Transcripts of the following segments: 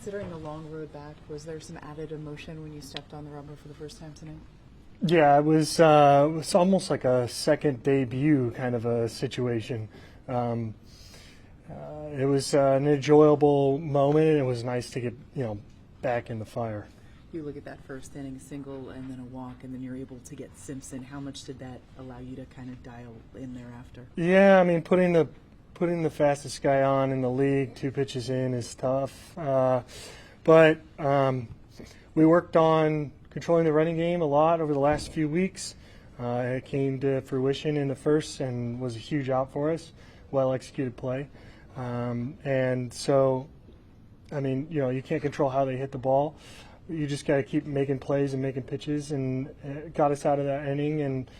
Considering the long road back, was there some added emotion when you stepped on the rubber for the first time tonight? Yeah, it was almost like a second debut kind of a situation. It was an enjoyable moment, and it was nice to get back in the fire. You look at that first inning, a single and then a walk, and then you're able to get Simpson. How much did that allow you to kind of dial in thereafter? Yeah, I mean, putting the fastest guy on in the league 2 pitches in is tough. But we worked on controlling the running game a lot over the last few weeks. It came to fruition in the first and was a huge out for us. Well-executed play. And so, I mean, you can't control how they hit the ball. You just got to keep making plays and making pitches, and it got us out of that inning and,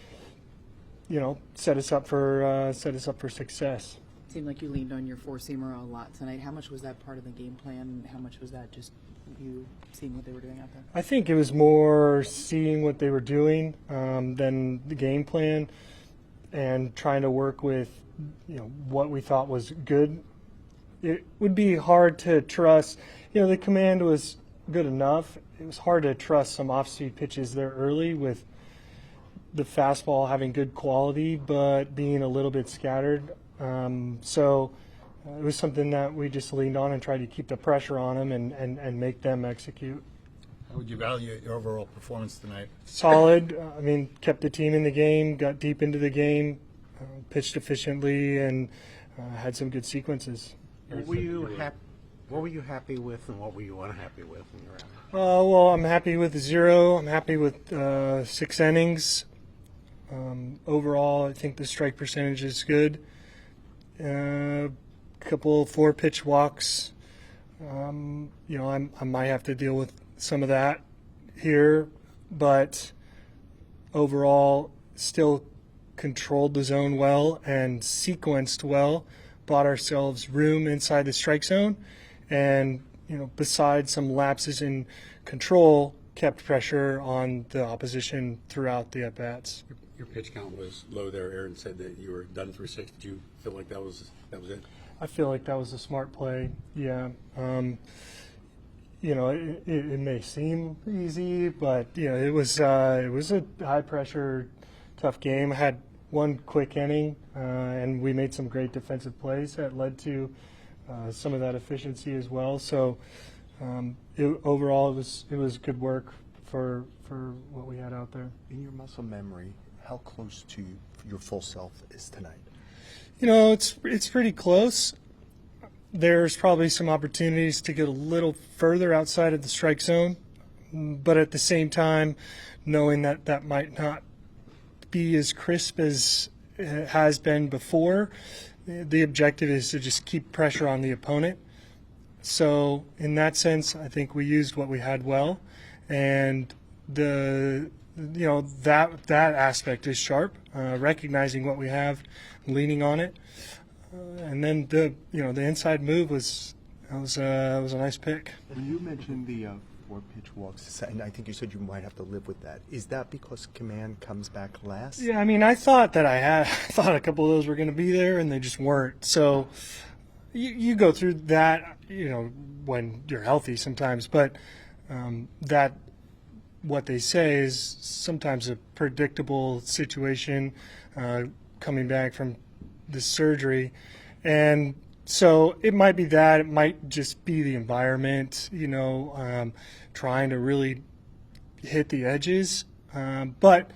set us up for success. It seemed like you leaned on your four-seamer a lot tonight. How much was that part of the game plan? How much was that just you seeing what they were doing out there? I think it was more seeing what they were doing than the game plan, and trying to work with what we thought was good. It would be hard to trust. The command was good enough. It was hard to trust some off-speed pitches there early with the fastball having good quality but being a little bit scattered. So it was something that we just leaned on and tried to keep the pressure on them and make them execute. How would you value your overall performance tonight? Solid. I mean, kept the team in the game, got deep into the game, pitched efficiently, and had some good sequences. What were you happy with, and what were you unhappy with when you were out? Well, I'm happy with 0. I'm happy with 6 innings. Overall, I think the strike percentage is good. Couple 4-pitch walks. I might have to deal with some of that here, but overall, still controlled the zone well and sequenced well. Bought ourselves room inside the strike zone, and besides some lapses in control, kept pressure on the opposition throughout the at-bats. Your pitch count was low there. Aaron said that you were done through 6. Did you feel like that was it? I feel like that was a smart play. Yeah. It may seem easy, but it was a high pressure, tough game. I had one quick inning, and we made some great defensive plays that led to some of that efficiency as well. So overall, it was good work for what we had out there. In your muscle memory, how close to your full self is tonight? It's pretty close. There's probably some opportunities to get a little further outside of the strike zone, but at the same time, knowing that might not be as crisp as it has been before, the objective is to just keep pressure on the opponent. So in that sense, I think we used what we had well, and that aspect is sharp, recognizing what we have, leaning on it, and then the inside move was a nice pick. When you mentioned the 4-pitch walks, and I think you said you might have to live with that. Is that because command comes back last? Yeah, I mean, I thought I thought a couple of those were going to be there, and they just weren't. So you go through that, when you're healthy sometimes, but that what they say is sometimes a predictable situation coming back from the surgery, and so it might be that. It might just be the environment, trying to really hit the edges. But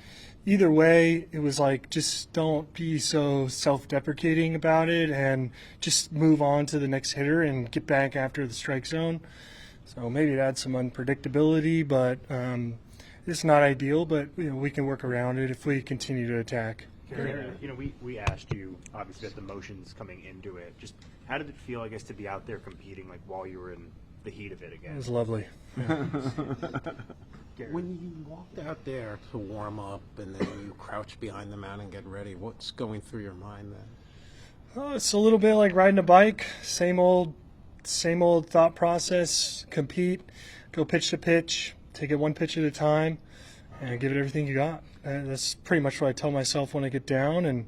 either way, it was like, just don't be so self-deprecating about it and just move on to the next hitter and get back after the strike zone. So maybe that's some unpredictability, but it's not ideal, but we can work around it if we continue to attack. We asked you, obviously, about the motions coming into it. Just how did it feel, I guess, to be out there competing, like, while you were in the heat of it again? It was lovely. When you walked out there to warm up and then you crouch behind the mound and get ready, what's going through your mind then? Oh, it's a little bit like riding a bike. Same old thought process. Compete, go pitch to pitch, take it one pitch at a time, and give it everything you got. That's pretty much what I tell myself when I get down, and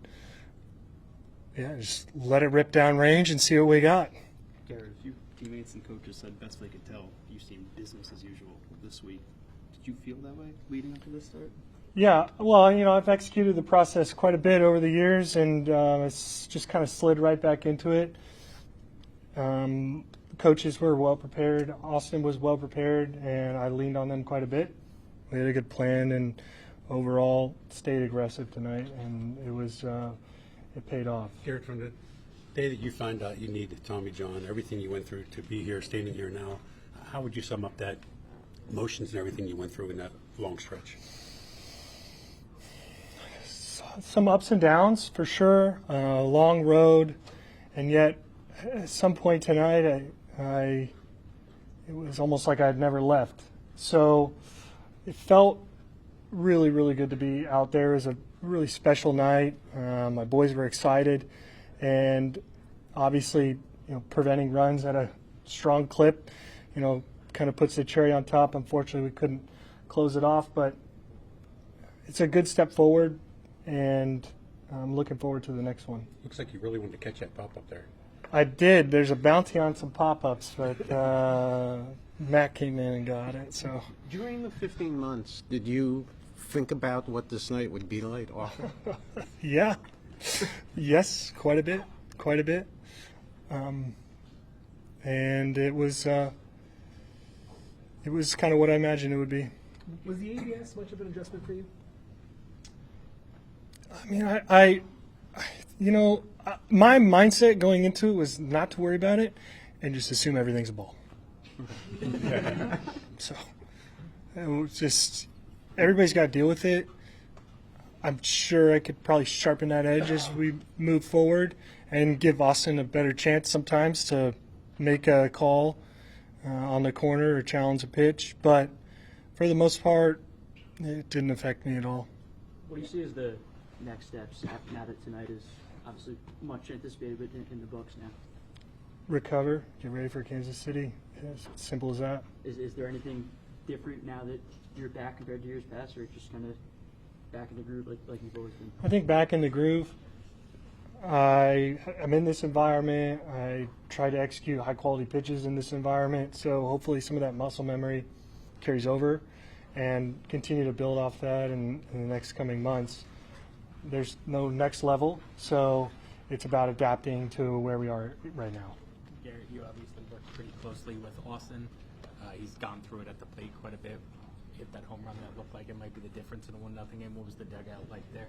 just let it rip down range and see what we got. Gerrit, if you teammates and coaches said best they could tell, you seemed business as usual this week. Did you feel that way leading up to this start? Yeah, well, I've executed the process quite a bit over the years, and it's just kind of slid right back into it. Coaches were well prepared. Austin was well prepared, and I leaned on them quite a bit. We had a good plan, and overall stayed aggressive tonight, and it paid off. Gerrit, from the day that you found out you needed Tommy John, everything you went through to be here, standing here now, how would you sum up that emotions and everything you went through in that long stretch? Some ups and downs for sure, long road, and yet at some point tonight it was almost like I'd never left. So it felt really, really good to be out there. It was a really special night. My boys were excited, and obviously, preventing runs at a strong clip, kind of puts the cherry on top. Unfortunately, we couldn't close it off, but it's a good step forward, and I'm looking forward to the next one. Looks like you really wanted to catch that pop up there. I did. There's a bounty on some pop-ups, but Matt came in and got it. So During the 15 months, did you think about what this night would be like often? yeah, yes, quite a bit, and it was kind of what I imagined it would be. Was the ABS much of an adjustment for you? I mean, my mindset going into it was not to worry about it and just assume everything's a ball. So it was just, everybody's got to deal with it. I'm sure I could probably sharpen that edge as we move forward and give Austin a better chance sometimes to make a call on the corner or challenge a pitch. But for the most part, it didn't affect me at all. What do you see as the next steps now that tonight is obviously much anticipated, but in the books now? Recover, get ready for Kansas City. As simple as that. Is there anything different now that you're back compared to years past, or just kind of back in the groove like you've always been? I think back in the groove. I'm in this environment. I try to execute high-quality pitches in this environment, so hopefully some of that muscle memory carries over and continue to build off that in the next coming months. There's no next level, so it's about adapting to where we are right now. Gerrit, you obviously work pretty closely with Austin. He's gone through it at the plate quite a bit. Hit that home run that looked like it might be the difference in a 1-0 game. What was the dugout like there?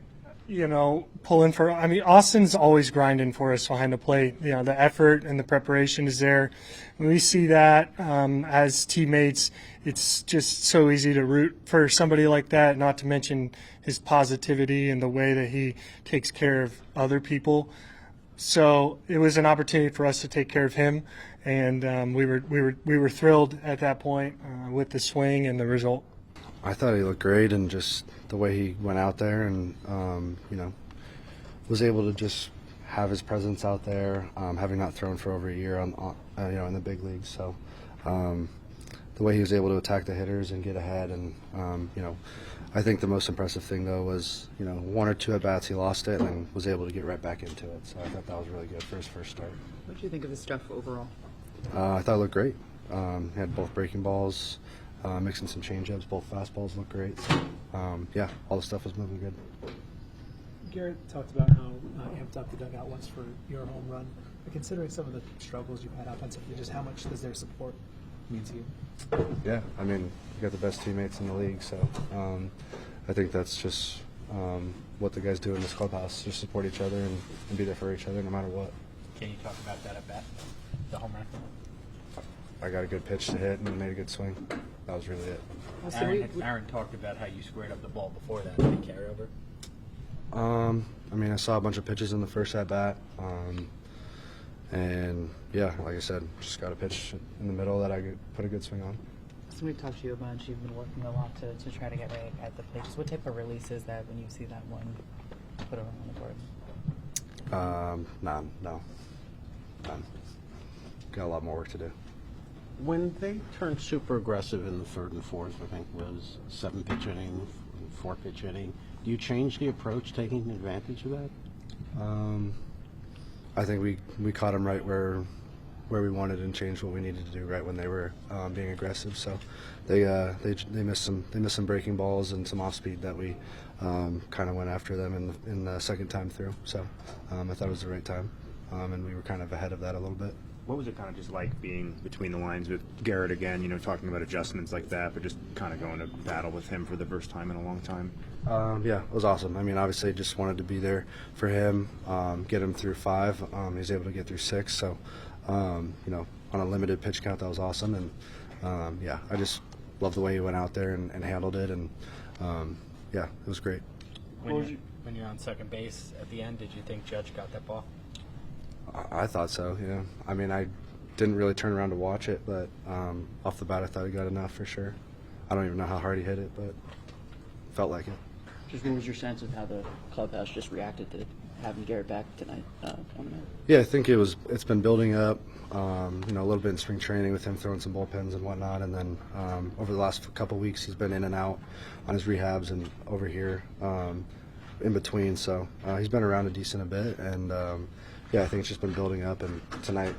Pulling for. I mean, Austin's always grinding for us behind the plate. The effort and the preparation is there. When we see that as teammates, it's just so easy to root for somebody like that. Not to mention his positivity and the way that he takes care of other people. So it was an opportunity for us to take care of him, and we were thrilled at that point with the swing and the result. I thought he looked great, and just the way he went out there and was able to just have his presence out there, having not thrown for over a year in the big leagues. So the way he was able to attack the hitters and get ahead, and I think the most impressive thing though was 1 or 2 at bats he lost it and was able to get right back into it. So I thought that was really good for his first start. What did you think of his stuff overall? I thought it looked great. He had both breaking balls. Mixing some changeups, both fastballs look great. So, all the stuff was moving good. Gerrit talked about how amped up the dugout was for your home run. But considering some of the struggles you've had offensively, just how much does their support mean to you? Yeah, I mean, you got the best teammates in the league, so I think that's just what the guys do in this clubhouse, just support each other and be there for each other no matter what. Can you talk about that at bat, the home run? I got a good pitch to hit and made a good swing. That was really it. Aaron talked about how you squared up the ball before that. Did it carry over? I mean, I saw a bunch of pitches in the first at bat, and like I said, just got a pitch in the middle that I could put a good swing on. So we've talked to you a bunch. You've been working a lot to try to get right at the plate. Just what type of release is that when you see that one put on the board? None. Got a lot more work to do. When they turned super aggressive in the 3rd and 4th, I think was 7-pitch inning, 4-pitch inning, do you change the approach, taking advantage of that? I think we caught them right where where we wanted and changed what we needed to do right when they were being aggressive. So they missed some breaking balls and some off speed that we kind of went after them in the second time through. So I thought it was the right time, and we were kind of ahead of that a little bit. What was it kind of just like being between the lines with Gerrit again, talking about adjustments like that, but just kind of going to battle with him for the first time in a long time? Yeah, it was awesome. I mean, obviously just wanted to be there for him, get him through 5. He was able to get through 6. So, on a limited pitch count, that was awesome. And, yeah, I just love the way he went out there and handled it. And, yeah, it was great. When you're on second base at the end, did you think Judge got that ball? I thought so, yeah. I mean, I didn't really turn around to watch it, but off the bat I thought he got enough for sure. I don't even know how hard he hit it, but felt like it. Just what was your sense of how the clubhouse just reacted to having Gerrit back tonight? Yeah, I think it's been building up, a little bit in spring training with him throwing some bullpens and whatnot, and then over the last couple weeks he's been in and out on his rehabs and over here in between. So he's been around a bit, and yeah, I think it's just been building up, and tonight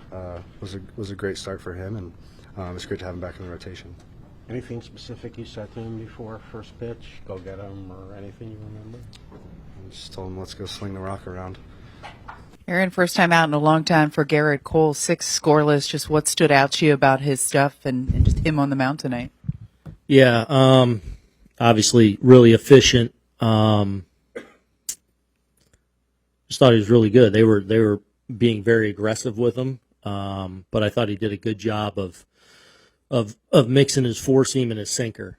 was a great start for him, and it's great to have him back in the rotation. Anything specific you said to him before first pitch? Go get him or anything you remember? I just told him, let's go swing the rock around. Aaron, first time out in a long time for Gerrit Cole, 6 scoreless. Just what stood out to you about his stuff and just him on the mound tonight? Yeah, obviously really efficient. Just thought he was really good. They were being very aggressive with him, but I thought he did a good job of mixing his four seam and his sinker.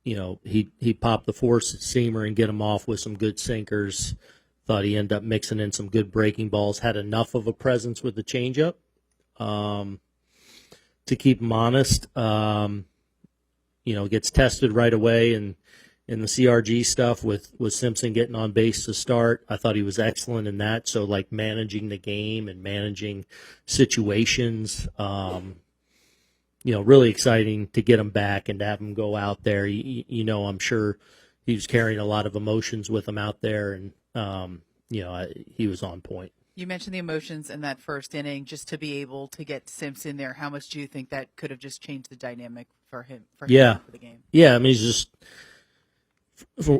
He popped the four seamer and get him off with some good sinkers. Thought he ended up mixing in some good breaking balls. Had enough of a presence with the changeup to keep him honest. Gets tested right away and. In the CRG stuff with Simpson getting on base to start, I thought he was excellent in that. So, like, managing the game and managing situations, really exciting to get him back and to have him go out there. I'm sure he was carrying a lot of emotions with him out there, and, he was on point. You mentioned the emotions in that first inning. Just to be able to get Simpson there, how much do you think that could have just changed the dynamic for him for the game? Yeah, I mean, he's just –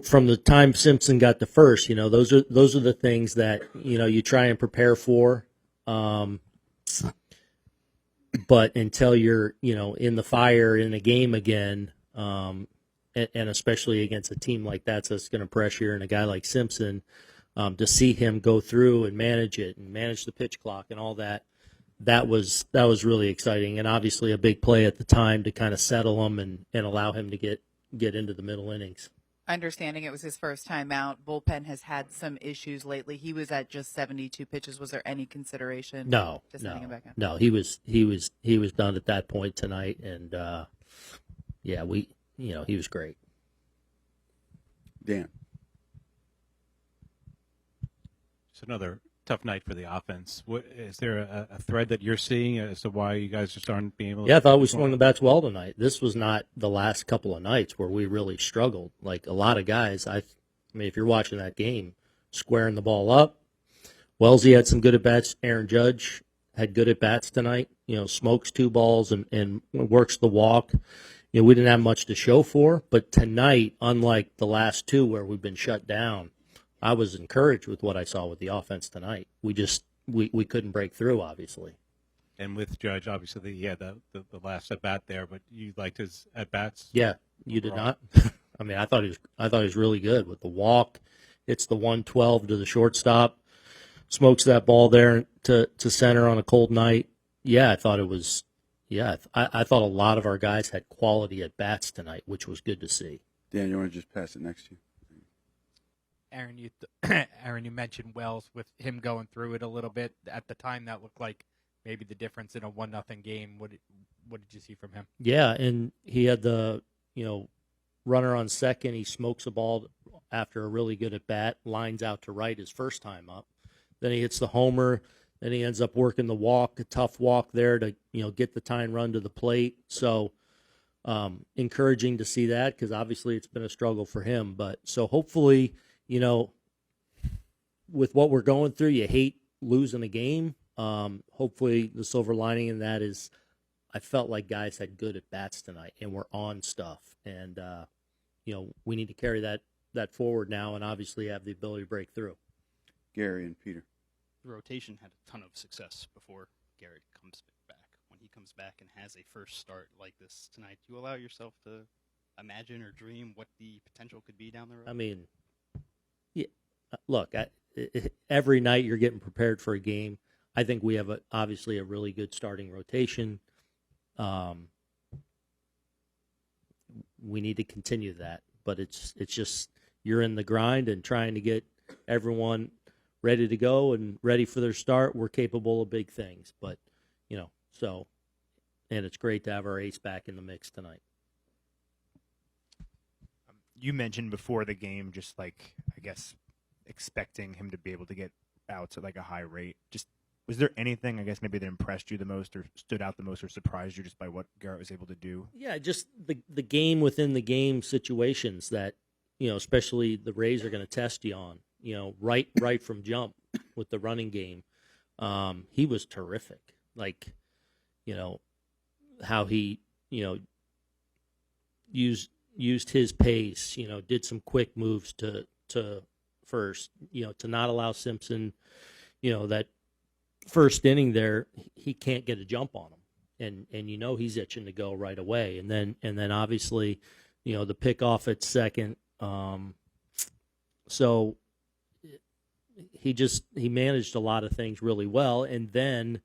from the time Simpson got to first, those are the things that you try and prepare for. But until you're in the fire in a game again, and especially against a team like that's going to pressure and a guy like Simpson, to see him go through and manage it and manage the pitch clock and all that, that was really exciting, and obviously a big play at the time to kind of settle him and allow him to get into the middle innings. Understanding it was his first time out, bullpen has had some issues lately. He was at just 72 pitches. Was there any consideration? No. Sending him back out? No, he was done at that point tonight, and he was great. Dan. It's another tough night for the offense. Is there a thread that you're seeing as to why you guys just aren't being able to? Yeah, I thought we swung the bats well tonight. This was not the last couple of nights where we really struggled. Like a lot of guys, I mean, if you're watching that game, squaring the ball up. Wellesley had some good at-bats. Aaron Judge had good at-bats tonight. Smokes 2 balls and works the walk. We didn't have much to show for. But tonight, unlike the last 2 where we've been shut down, I was encouraged with what I saw with the offense tonight. We just we couldn't break through, obviously. And with Judge, obviously, he had the last at bat there, but you liked his at bats. Yeah, you did not. I mean, I thought he was really good with the walk. It's the 112 to the shortstop, smokes that ball there to center on a cold night. Yeah, I thought it was. Yeah, I thought a lot of our guys had quality at bats tonight, which was good to see. Dan, you want to just pass it next to you? Aaron, you mentioned Wells with him going through it a little bit. At the time, that looked like maybe the difference in a 1-0 game. What did you see from him? Yeah, and he had the runner on second. He smokes a ball after a really good at bat, lines out to right his first time up. Then he hits the homer. Then he ends up working the walk, a tough walk there to get the tying run to the plate. So encouraging to see that because obviously it's been a struggle for him. But so hopefully. With what we're going through, you hate losing a game. hopefully the silver lining in that is I felt like guys had good at bats tonight and were on stuff. And, we need to carry that forward now and obviously have the ability to break through. Gary and Peter. The rotation had a ton of success before Gerrit comes back. When he comes back and has a first start like this tonight, do you allow yourself to imagine or dream what the potential could be down the road? I mean, yeah, look, every night you're getting prepared for a game. I think we have obviously a really good starting rotation. We need to continue that, but it's just you're in the grind and trying to get everyone ready to go and ready for their start. We're capable of big things, but and it's great to have our ace back in the mix tonight. You mentioned before the game, just like, I guess, expecting him to be able to get outs at like a high rate. Just was there anything, I guess, maybe that impressed you the most or stood out the most or surprised you just by what Gerrit was able to do? Yeah, just the game within the game situations that, especially the Rays are going to test you on, right from jump with the running game. He was terrific. Like, how he, used his pace, did some quick moves to first, to not allow Simpson, that first inning there, he can't get a jump on him. And he's itching to go right away. And then obviously, the pickoff at second. So he managed a lot of things really well. And then,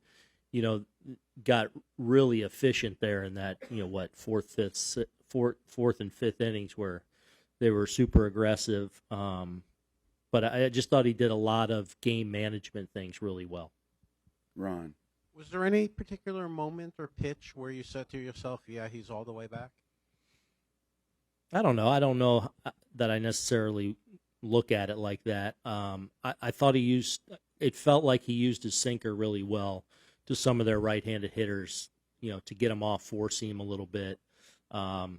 got really efficient there in that, fourth and fifth innings where they were super aggressive. But I just thought he did a lot of game management things really well. Ron. Was there any particular moment or pitch where you said to yourself, yeah, he's all the way back? I don't know. I don't know that I necessarily look at it like that. I thought it felt like he used his sinker really well to some of their right-handed hitters, to get them off four-seam a little bit. I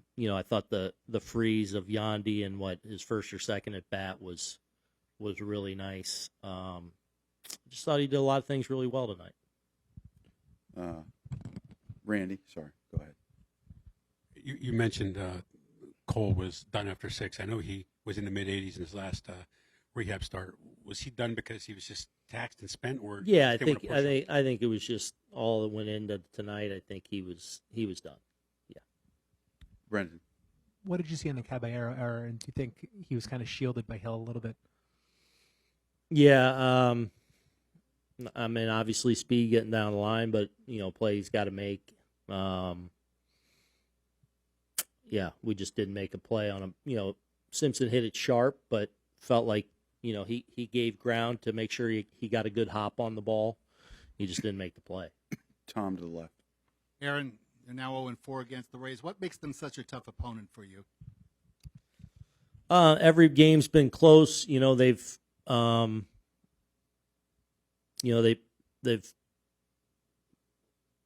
thought the freeze of Yandy and his first or second at bat was really nice. Just thought he did a lot of things really well tonight. Randy, sorry, go ahead. You mentioned Cole was done after 6. I know he was in the mid-80s in his last rehab start. Was he done because he was just taxed and spent, or yeah? I think it was just all that went into tonight. I think he was done. Yeah. Brendan, what did you see in the Caballero error, and do you think he was kind of shielded by Hill a little bit? Yeah. I mean, obviously speed getting down the line, but play he's got to make. Yeah, we just didn't make a play on him. Simpson hit it sharp, but felt like he gave ground to make sure he got a good hop on the ball. He just didn't make the play. Tom to the left. Aaron, you're now 0-4 against the Rays. What makes them such a tough opponent for you? Every game's been close. They've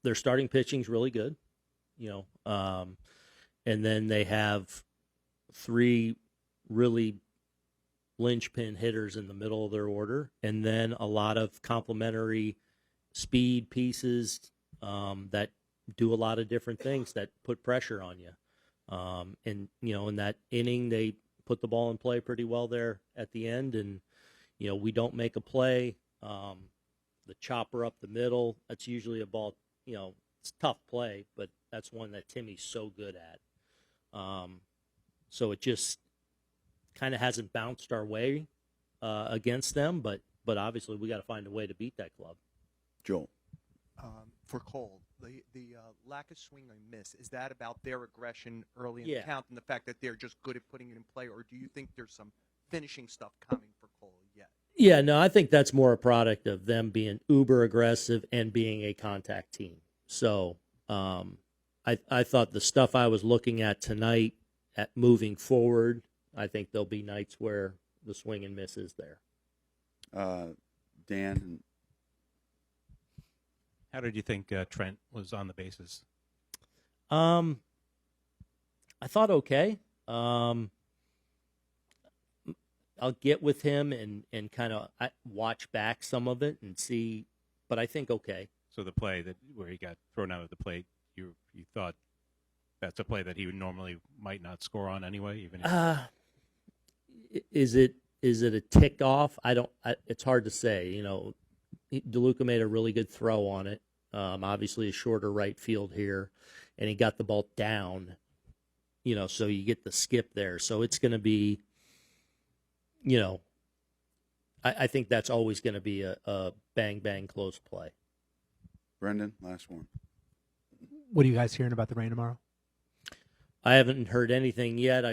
their starting pitching's really good. And then they have 3 really linchpin hitters in the middle of their order, and then a lot of complementary speed pieces that do a lot of different things that put pressure on you. And in that inning, they put the ball in play pretty well there at the end, and we don't make a play. The chopper up the middle, that's usually a ball. It's a tough play, but that's one that Timmy's so good at. So it just kind of hasn't bounced our way against them, but obviously we got to find a way to beat that club. Joel. For Cole, the lack of swing and miss, is that about their aggression early in Yeah. the count and the fact that they're just good at putting it in play, or do you think there's some finishing stuff coming for Cole yet? Yeah, no, I think that's more a product of them being uber aggressive and being a contact team. So I thought the stuff I was looking at tonight at moving forward, I think there'll be nights where the swing and miss is there. Dan. How did you think Trent was on the bases? I thought okay. I'll get with him and kind of watch back some of it and see, but I think okay. So the play where he got thrown out of the plate, you thought that's a play that he would normally might not score on anyway, even if Is it a tick off? It's hard to say. You know, DeLuca made a really good throw on it. Obviously, a shorter right field here, and he got the ball down. You know, so you get the skip there. So it's going to be, you know, I think that's always going to be a bang bang close play. Brendan, last one. What are you guys hearing about the rain tomorrow? I haven't heard anything yet.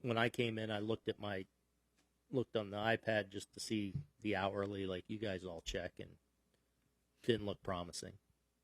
When I came in, I looked on the iPad just to see the hourly, like you guys all check, and didn't look promising.